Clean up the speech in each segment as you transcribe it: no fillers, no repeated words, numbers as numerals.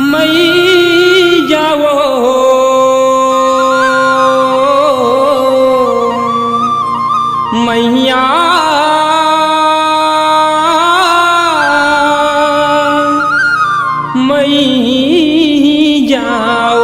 मई जाओ मैया मई जाओ।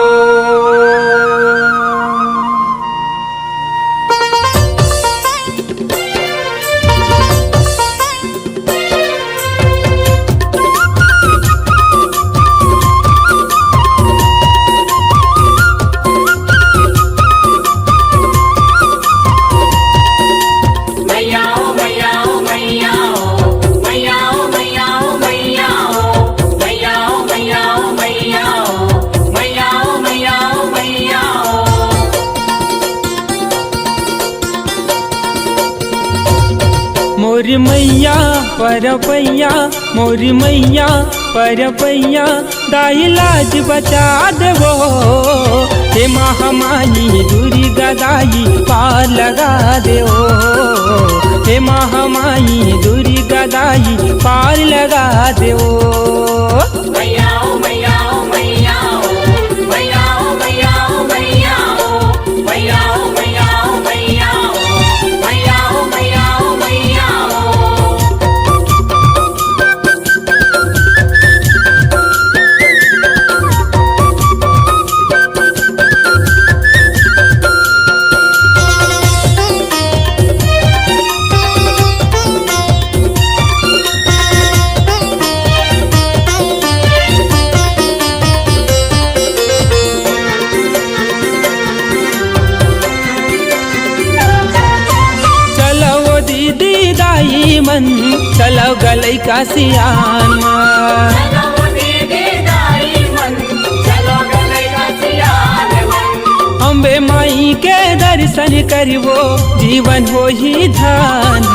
मोरी मैया परपैया मोरी मैया परपैया दाई लाज बचा देवो। हे महामाई दूरी गदाई पार लगा देवो। हे महामाई दूरी गदाई पार लगा देवो। मन चलो गलै का सियान अम्बे माई के दर्शन करवो जीवन हो ही धन।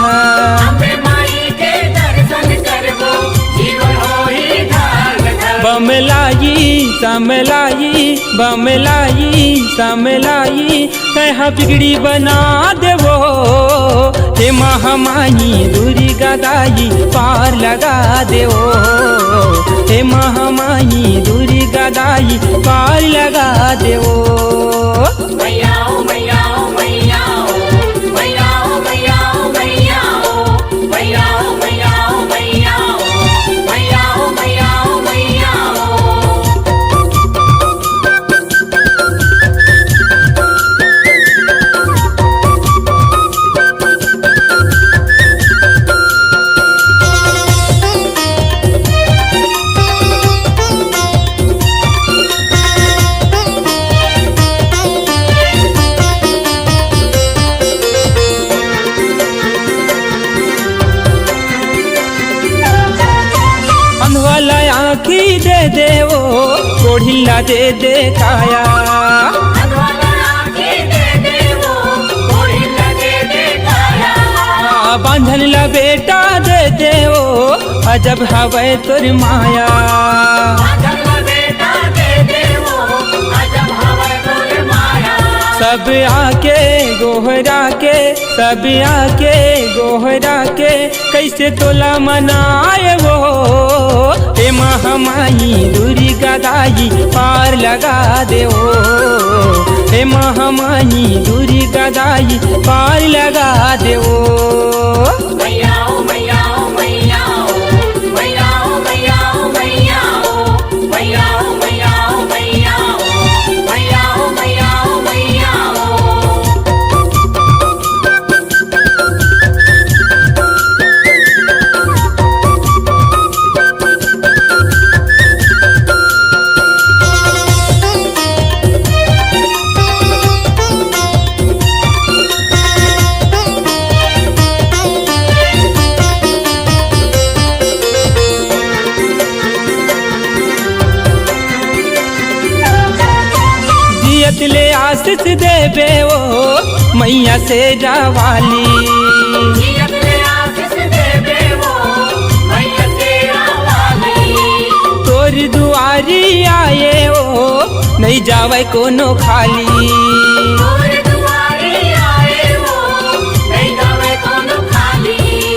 बमलाई समलाई बमलाई समलाई कहाँ बिगड़ी बना देवो। हे महामाई दूरी गदाई पार लगा देवो। हे महामाई दूरी गदाई पार लगा देवो। आँखी दे दे वो कोढ़िला दे दे काया। बांधन ला बेटा दे दे वो अजब हवे तोर माया। सब आके गोहरा के सब आके गोहरा के कैसे तोला मनाए वो। हे महामाई दूरी गदाई पार लगा देवो। हे महामाई दूरी गदाई पार लगा देवो। ले आशीष देवे वो मैया से जावाली। तोर दुआरी आए ओ नहीं जावे कोनो खाली।